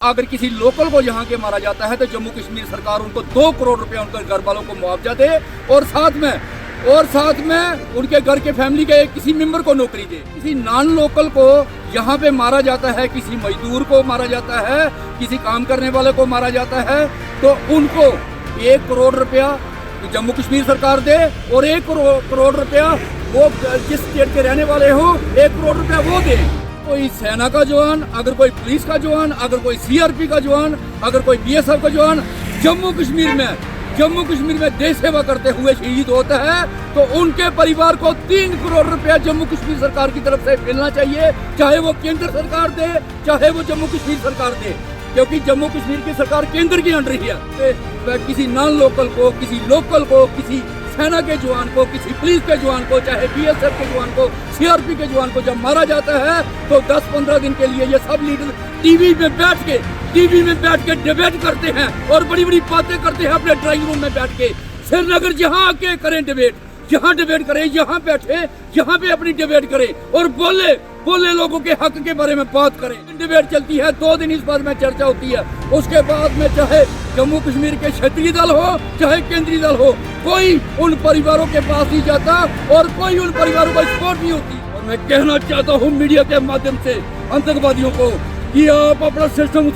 अगर किसी लोकल को यहाँ के मारा जाता है तो जम्मू कश्मीर सरकार उनको 2 करोड़ रुपया उनके घर वालों को मुआवजा दे और साथ में उनके घर के फैमिली के किसी मेंबर को नौकरी दे। किसी नॉन लोकल को यहाँ पे मारा जाता है, किसी मजदूर को मारा जाता है, किसी काम करने वाले को मारा जाता है तो उनको 1 करोड़ रुपया जम्मू कश्मीर सरकार दे और 1 करोड़ रुपया वो जिस स्टेट के रहने वाले हो 1 करोड़ रुपया वो दे। कोई सेना का जवान, अगर कोई पुलिस का जवान, अगर कोई सीआरपी का जवान, अगर कोई बीएसएफ का जवान जम्मू कश्मीर में देश सेवा करते हुए शहीद होता है तो उनके परिवार को 3 करोड़ रुपया जम्मू कश्मीर सरकार की तरफ से मिलना चाहिए, चाहे वो केंद्र सरकार दे चाहे वो जम्मू कश्मीर सरकार दे, क्योंकि जम्मू कश्मीर की सरकार केंद्र की अंडर ही है। किसी नॉन लोकल को, किसी लोकल को, किसी सेना के जवान को, किसी पुलिस के जवान को, चाहे बीएसएफ के जवान को, सीआरपी के जवान को जब मारा जाता है तो 10-15 दिन के लिए ये सब लीडर टीवी में बैठ के डिबेट करते हैं और बड़ी बड़ी बातें करते हैं अपने ड्राइंग रूम में बैठ के। श्रीनगर जहाँ आके करें डिबेट, यहाँ डिबेट करें, यहाँ बैठे, यहाँ पे अपनी डिबेट करें और बोले लोगों के हक के बारे में बात करें। डिबेट चलती है 2 दिन, इस बात में चर्चा होती है, उसके बाद में चाहे जम्मू कश्मीर के क्षेत्रीय दल हो चाहे केंद्रीय दल हो, कोई उन परिवारों के पास नहीं जाता और कोई उन परिवारों को सपोर्ट नहीं होती। और मैं कहना चाहता हूँ मीडिया के माध्यम से आतंकवादियों को कि आप अपना सिस्टम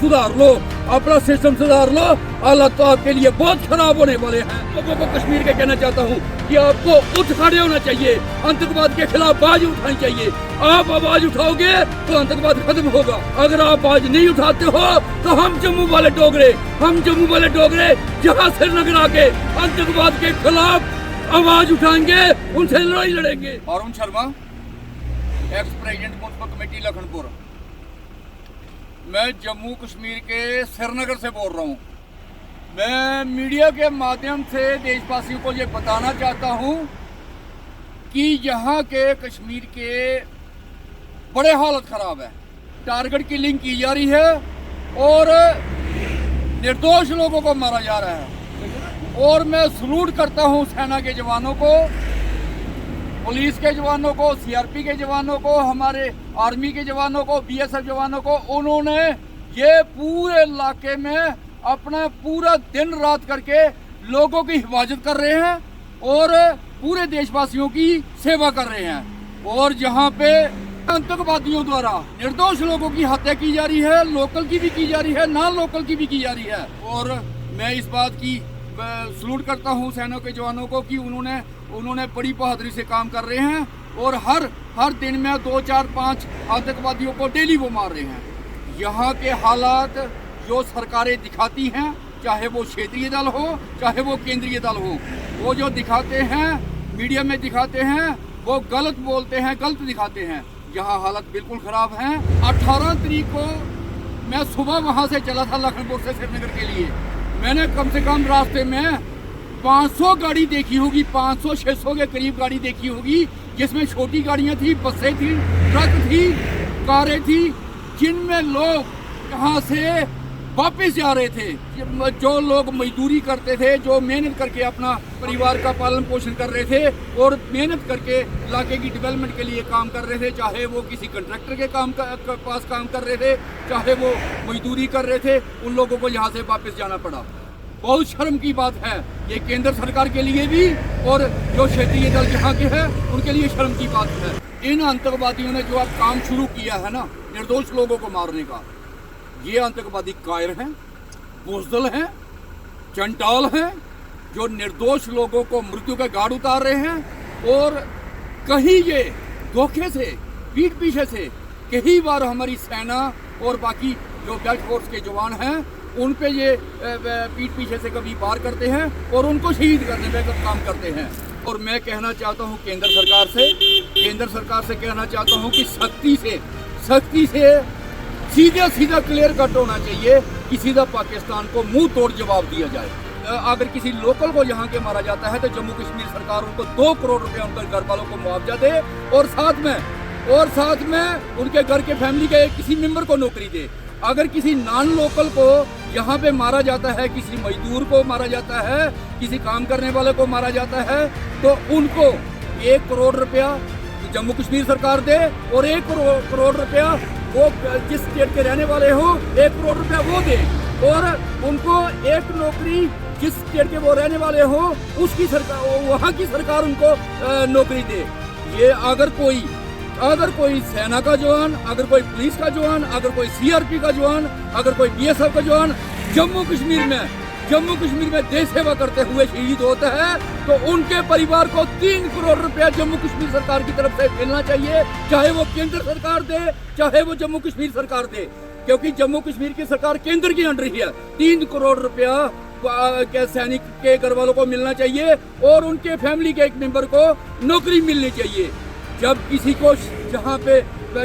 सुधार लो, हालात तो आपके लिए बहुत खराब होने वाले हैं। लोगों को कश्मीर के कहना चाहता हूँ कि आपको उठ खड़े होना चाहिए, आतंकवाद के खिलाफ आवाज उठानी चाहिए। आप आवाज उठाओगे तो आतंकवाद खत्म होगा, अगर आप आवाज नहीं उठाते हो तो हम जम्मू वाले डोगरे जहाँ श्रीनगर आके आतंकवाद के खिलाफ आवाज उठाएंगे, उनसे लड़ाई लड़ेंगे। Arun Sharma, ex president municipal committee Lakhanpur. मैं जम्मू कश्मीर के श्रीनगर से बोल रहा हूँ। मैं मीडिया के माध्यम से देशवासियों को ये बताना चाहता हूँ कि यहाँ के कश्मीर के बड़े हालत ख़राब है, टारगेट किलिंग की जा रही है और निर्दोष लोगों को मारा जा रहा है। और मैं सलूट करता हूँ सेना के जवानों को, पुलिस के जवानों को, सीआरपी के जवानों को, हमारे आर्मी के जवानों को, बीएसएफ जवानों को। उन्होंने ये पूरे इलाके में अपना पूरा दिन रात करके लोगों की हिफाजत कर रहे हैं और पूरे देशवासियों की सेवा कर रहे हैं। और जहाँ पे आतंकवादियों द्वारा निर्दोष लोगों की हत्या की जा रही है, लोकल की भी की जा रही है, नॉन लोकल की भी की जा रही है। और मैं इस बात की सलूट करता हूँ सेना के जवानों को कि उन्होंने बड़ी बहादुरी से काम कर रहे हैं और हर दिन में 2, 4, 5 आतंकवादियों को डेली वो मार रहे हैं। यहाँ के हालात जो सरकारें दिखाती हैं, चाहे वो क्षेत्रीय दल हो चाहे वो केंद्रीय दल हो, वो जो दिखाते हैं मीडिया में दिखाते हैं वो गलत बोलते हैं, गलत दिखाते हैं। यहाँ हालत बिल्कुल ख़राब हैं। 18 तारीख को मैं सुबह वहाँ से चला था लखनपुर से श्रीनगर के लिए। मैंने कम से कम रास्ते में 500 गाड़ी देखी होगी, 500-600 के करीब गाड़ी देखी होगी, जिसमें छोटी गाड़ियाँ थी, बसें थी, ट्रक थी, कारें थी, जिनमें लोग यहाँ से वापस जा रहे थे। जो लोग मजदूरी करते थे, जो मेहनत करके अपना परिवार का पालन पोषण कर रहे थे और मेहनत करके इलाके की डेवलपमेंट के लिए काम कर रहे थे, चाहे वो किसी कंट्रैक्टर के पास काम कर रहे थे, चाहे वो मजदूरी कर रहे थे, उन लोगों को यहाँ से वापस जाना पड़ा। बहुत शर्म की बात है ये, केंद्र सरकार के लिए भी और जो क्षेत्रीय दल यहाँ के हैं उनके लिए शर्म की बात है। इन आतंकवादियों ने जो अब काम शुरू किया है ना, निर्दोष लोगों को मारने का, ये आतंकवादी कायर हैं, बुज़दिल हैं, चंटाल हैं, जो निर्दोष लोगों को मृत्यु के घाट उतार रहे हैं। और कहीं ये धोखे से, पीठ पीछे से कई बार हमारी सेना और बाकी जो बेल्ट फोर्स के जवान हैं उन पे ये पीठ पीछे से कभी वार करते हैं और उनको शहीद करने में काम करते हैं। और मैं कहना चाहता हूँ केंद्र सरकार से कहना चाहता हूँ कि सख्ती से सीधा क्लियर कट होना चाहिए कि सीधा पाकिस्तान को मुंह तोड़ जवाब दिया जाए। अगर किसी लोकल को यहाँ के मारा जाता है तो जम्मू कश्मीर सरकार उनको 2 करोड़ रुपया उनके घर वालों को मुआवजा दे और साथ में उनके घर के फैमिली के किसी मेंबर को नौकरी दे। अगर किसी नॉन लोकल को यहाँ पे मारा जाता है, किसी मजदूर को मारा जाता है, किसी काम करने वाले को मारा जाता है तो उनको 1 करोड़ रुपया जम्मू कश्मीर सरकार दे और 1 करोड़ रुपया वो जिस स्टेट के रहने वाले हो 1 करोड़ रुपया वो दे, और उनको एक नौकरी जिस स्टेट के वो रहने वाले हो उसकी सरकार, वहाँ की सरकार उनको नौकरी दे। ये अगर कोई सेना का जवान, अगर कोई पुलिस का जवान, अगर कोई सीआरपी का जवान, अगर कोई बीएसएफ का जवान जम्मू कश्मीर में देश सेवा करते हुए शहीद होता है तो उनके परिवार को 3 करोड़ रुपया जम्मू कश्मीर सरकार की तरफ से मिलना चाहिए, चाहे वो केंद्र सरकार दे, चाहे वो जम्मू कश्मीर सरकार दे, क्योंकि जम्मू कश्मीर की सरकार केंद्र की अंडर ही है। 3 करोड़ रुपया के सैनिक के घर वालों को मिलना चाहिए और उनके फैमिली के एक मेंबर को नौकरी मिलनी चाहिए। जब किसी को जहाँ पे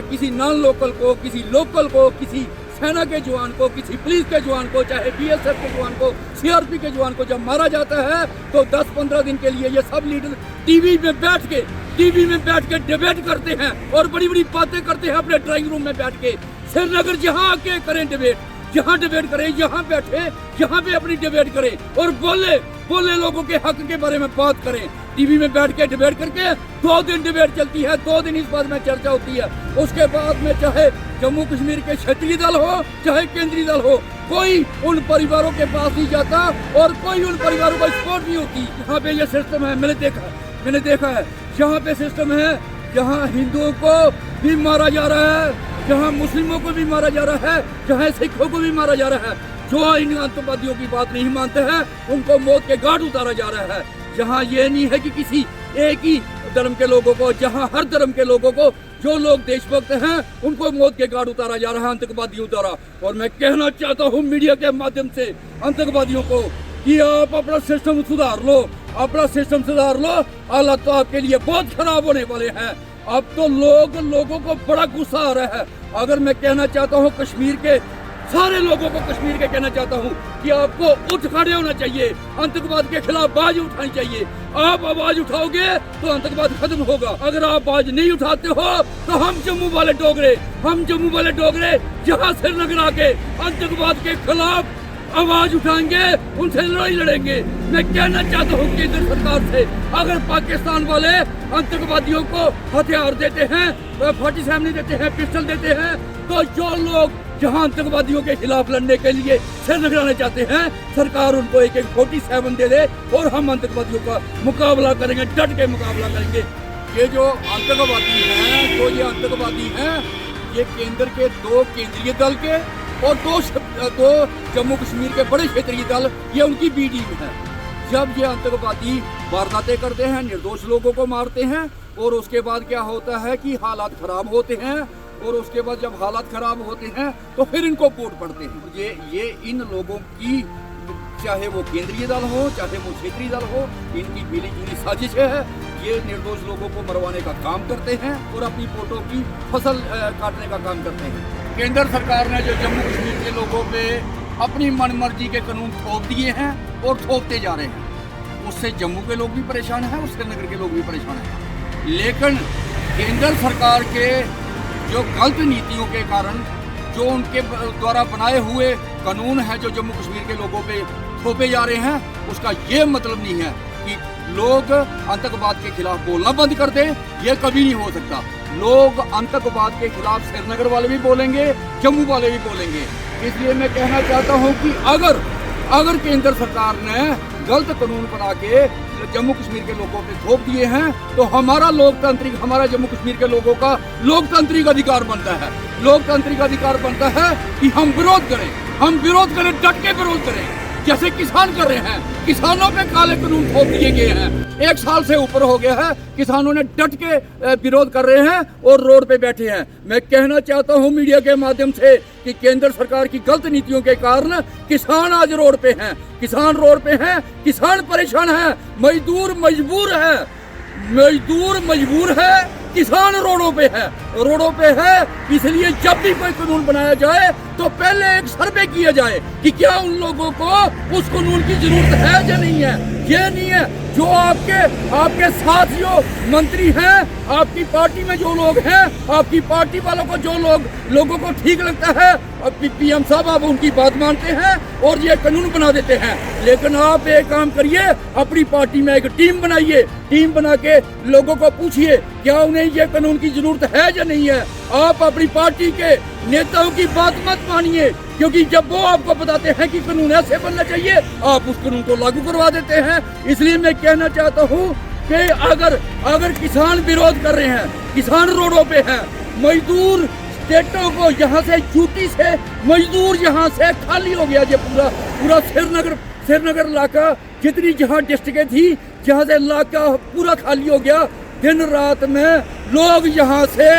किसी नॉन लोकल को, किसी लोकल को, किसी सेना के जवान को, किसी पुलिस के जवान को, चाहे बीएसएफ के जवान को, सीआरपी के जवान को जब मारा जाता है तो 10-15 दिन के लिए ये सब लीडर टीवी में बैठ के डिबेट करते हैं और बड़ी बड़ी बातें करते हैं अपने ड्राइंग रूम में बैठ के। श्रीनगर जहाँ आके करें डिबेट, जहाँ डिबेट करें, यहाँ बैठे, यहाँ पे अपनी डिबेट करें और बोले लोगों के हक के बारे में बात करें। टीवी में बैठ के डिबेट करके 2 दिन डिबेट चलती है, 2 दिन इस बात में चर्चा होती है। उसके बाद में चाहे जम्मू कश्मीर के क्षेत्रीय दल हो, चाहे केंद्रीय दल हो, कोई उन परिवारों के पास नहीं जाता और कोई उन परिवारों को सपोर्ट नहीं होती। यहाँ पे ये सिस्टम है, मैंने देखा है, यहाँ पे सिस्टम है, जहाँ हिंदुओं को भी मारा जा रहा है, जहाँ मुस्लिमों को भी मारा जा रहा है, जहाँ सिखों को भी मारा जा रहा है। जो इन आतंकवादियों की बात नहीं मानते हैं उनको मौत के घाट उतारा जा रहा है। जहाँ ये नहीं है कि किसी एक ही धर्म के लोगों को, जहाँ हर धर्म के लोगों को, जो लोग देशभक्त हैं उनको मौत के घाट उतारा जा रहा है आतंकवादियों द्वारा। और मैं कहना चाहता हूँ मीडिया के माध्यम से आतंकवादियों को कि आप अपना सिस्टम सुधार लो, हालात तो आपके लिए बहुत खराब होने वाले हैं। अब तो लोगों को बड़ा गुस्सा आ रहा है। अगर मैं कहना चाहता हूँ कश्मीर के सारे लोगों को कहना चाहता हूँ कि आपको उठ खड़े होना चाहिए, आतंकवाद के खिलाफ आवाज उठानी चाहिए। आप आवाज उठाओगे तो आतंकवाद खत्म होगा। अगर आप आवाज नहीं उठाते हो तो हम जम्मू वाले डोगरे जहाँ श्रीनगर आके आतंकवाद के खिलाफ आवाज उठाएंगे, उनसे लड़ाई लड़ेंगे। मैं कहना चाहता हूँ केंद्र सरकार से, अगर पाकिस्तान वाले आतंकवादियों को हथियार देते हैं, 47 देते हैं, पिस्टल देते हैं, तो जो लोग जहां आतंकवादियों के खिलाफ लड़ने के लिए श्रीनगर आना चाहते हैं, सरकार उनको एक 47 दे दे और हम आतंकवादियों का मुकाबला करेंगे, डट के मुकाबला करेंगे। ये जो आतंकवादी हैं, ये केंद्र के 2 केंद्रीय दल के और 2 जम्मू कश्मीर के बड़े क्षेत्रीय दल, ये उनकी बी टीम है। जब ये आतंकवादी वारदातें करते हैं, निर्दोष लोगों को मारते हैं और उसके बाद क्या होता है कि हालात खराब होते हैं, और उसके बाद जब हालात खराब होते हैं तो फिर इनको वोट पड़ते हैं। ये इन लोगों की, चाहे वो केंद्रीय दल हो, चाहे वो क्षेत्रीय दल हो, इनकी मिली जुली साजिश है। ये निर्दोष लोगों को मरवाने का काम करते हैं और अपनी वोटों की फसल काटने का काम करते हैं। केंद्र सरकार ने जो जम्मू कश्मीर के लोगों पे अपनी मनमर्जी के कानून थोप दिए हैं और थोपते जा रहे हैं, उससे जम्मू के लोग भी परेशान हैं और श्रीनगर के लोग भी परेशान हैं। लेकिन केंद्र सरकार के जो गलत नीतियों के कारण, जो उनके द्वारा बनाए हुए कानून हैं जो जम्मू कश्मीर के लोगों पे थोपे जा रहे हैं, उसका ये मतलब नहीं है कि लोग आतंकवाद के खिलाफ बोलना बंद कर दें। ये कभी नहीं हो सकता। लोग आतंकवाद के खिलाफ श्रीनगर वाले भी बोलेंगे, जम्मू वाले भी बोलेंगे। इसलिए मैं कहना चाहता हूँ कि अगर केंद्र सरकार ने गलत कानून बना के जम्मू कश्मीर के लोगों पे थोप दिए हैं तो हमारा जम्मू कश्मीर के लोगों का लोकतांत्रिक अधिकार बनता है कि हम विरोध करें, डट के विरोध करें, जैसे किसान कर रहे हैं। किसानों पे काले कानून थोप दिए गए हैं, 1 साल से ऊपर हो गया है, किसानों ने डट के विरोध कर रहे हैं और रोड पे बैठे हैं। मैं कहना चाहता हूं मीडिया के माध्यम से कि केंद्र सरकार की गलत नीतियों के कारण किसान आज रोड पे हैं, किसान परेशान है, मजदूर मजबूर है, किसान रोडों पे है। इसलिए जब भी कोई कानून बनाया जाए तो पहले एक सर्वे किया जाए कि क्या उन लोगों को उस कानून की जरूरत है या नहीं है। ये नहीं है जो आपके साथ जो मंत्री हैं, आपकी पार्टी में जो लोग हैं, आपकी पार्टी वालों को जो लोगों को ठीक लगता है, पीएम साहब आप उनकी बात मानते हैं और ये कानून बना देते हैं। लेकिन आप एक काम करिए, अपनी पार्टी में एक टीम बनाइए, टीम बना के लोगों को पूछिए क्या उन्हें ये कानून की जरूरत है या नहीं है। आप अपनी पार्टी के नेताओं की बात मत मानिए, क्योंकि जब वो आपको बताते हैं कि कानून ऐसे बनना चाहिए, आप उस कानून को लागू करवा देते हैं। इसलिए मैं कहना चाहता हूँ कि अगर किसान विरोध कर रहे हैं, किसान रोडों पे हैं, मजदूर स्टेटों को यहाँ से यूटी से मजदूर यहाँ से खाली हो गया। ये पूरा श्रीनगर इलाका, जितनी जहाँ डिस्ट्रिक्टें थी, जहाँ से इलाका पूरा खाली हो गया। दिन रात में लोग यहाँ से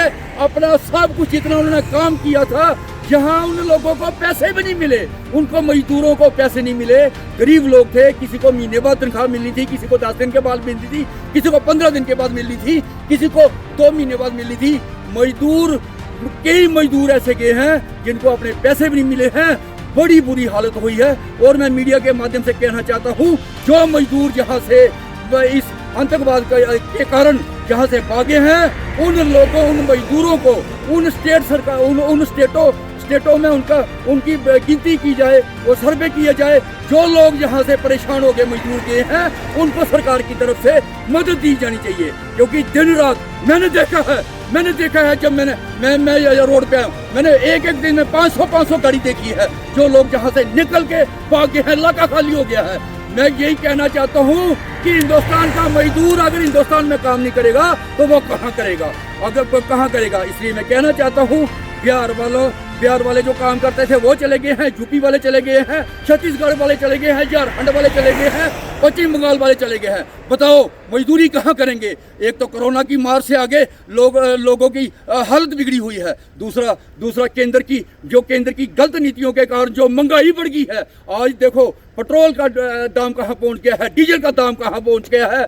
अपना सब कुछ जितना उन्होंने काम किया था, यहाँ उन लोगों को पैसे भी नहीं मिले, उनको मजदूरों को पैसे नहीं मिले। गरीब लोग थे, किसी को महीने बाद तनख्वाह मिलनी थी, किसी को 10 दिन के बाद मिलती थी, किसी को 15 दिन के बाद मिलनी थी, किसी को 2 महीने बाद मिलनी थी। कई मजदूर ऐसे गए हैं जिनको अपने पैसे भी नहीं मिले हैं। बड़ी बुरी हालत हुई है। और मैं मीडिया के माध्यम से कहना चाहता हूँ, जो मजदूर जहाँ से इस आतंकवाद के कारण जहाँ से भागे हैं, उन लोगों, उन मजदूरों को, उन स्टेट सरकार, उन स्टेटों में उनकी गिनती की जाए और सर्वे किया जाए। जो लोग यहाँ से परेशान हो गए, मजदूर गए हैं, उनको सरकार की तरफ से मदद दी जानी चाहिए। क्योंकि दिन रात मैंने देखा है जब मैं रोड पे आया, मैंने एक दिन में 500 गाड़ी देखी है। जो लोग जहाँ से निकल के भाग गए हैं, इलाका खाली हो गया है। मैं यही कहना चाहता हूँ कि हिंदुस्तान का मजदूर अगर हिंदुस्तान में काम नहीं करेगा तो वो कहाँ करेगा। इसलिए मैं कहना चाहता हूँ, बिहार वाले जो काम करते थे वो चले गए हैं, यूपी वाले चले गए हैं, छत्तीसगढ़ वाले चले गए हैं, झारखंड वाले चले गए हैं, पश्चिम बंगाल वाले चले गए हैं। बताओ मजदूरी कहाँ करेंगे? एक तो कोरोना की मार से आगे लोगों की हालत बिगड़ी हुई है। दूसरा केंद्र की गलत नीतियों के कारण जो महंगाई बढ़ गई है। आज देखो पेट्रोल का दाम कहाँ पहुँच गया है, डीजल का दाम कहाँ पहुँच गया है,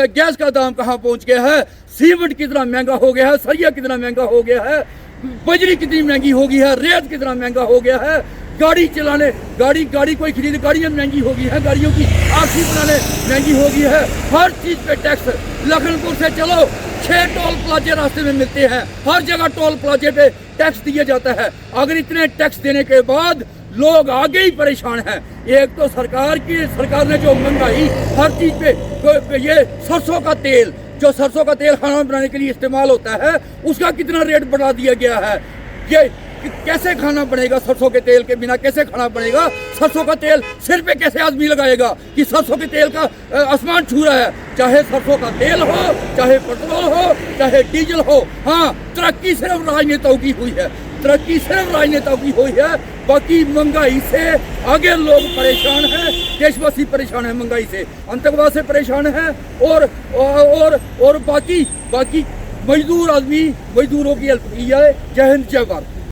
गैस का दाम कहाँ पहुँच गया है, सीमेंट कितना महंगा हो गया है, सरिया कितना महंगा हो गया है, बजरी कितनी महंगी हो गई है, रेत कितना महंगा हो गया है, गाड़ी कोई खरीदे, गाड़ियाँ महंगी हो गई है, गाड़ियों की आखिरी बनाने महंगी हो गई है। हर चीज़ पे टैक्स। लखनपुर से चलो 6 टोल प्लाजे रास्ते में मिलते हैं, हर जगह टोल प्लाजे पे टैक्स दिया जाता है। अगर इतने टैक्स देने के बाद लोग आगे ही परेशान हैं। एक तो सरकार ने जो महंगाई हर चीज़ पे, ये सरसों का तेल खाना बनाने के लिए इस्तेमाल होता है, उसका कितना रेट बढ़ा दिया गया है। ये कैसे खाना बनेगा? सरसों के तेल के बिना कैसे खाना बनेगा? सरसों का तेल सिर पे कैसे आदमी लगाएगा कि सरसों के तेल का आसमान छू रहा है? चाहे सरसों का तेल हो, चाहे पेट्रोल हो, चाहे डीजल हो। हाँ, तरक्की सिर्फ राजनेताओं की हुई है, बाकी महंगाई से आगे लोग परेशान हैं, देशवासी परेशान है, महंगाई से, आतंकवाद से परेशान है। और बाकी मजदूरों की हेल्प की जाए। जय हिंद, जय भारत।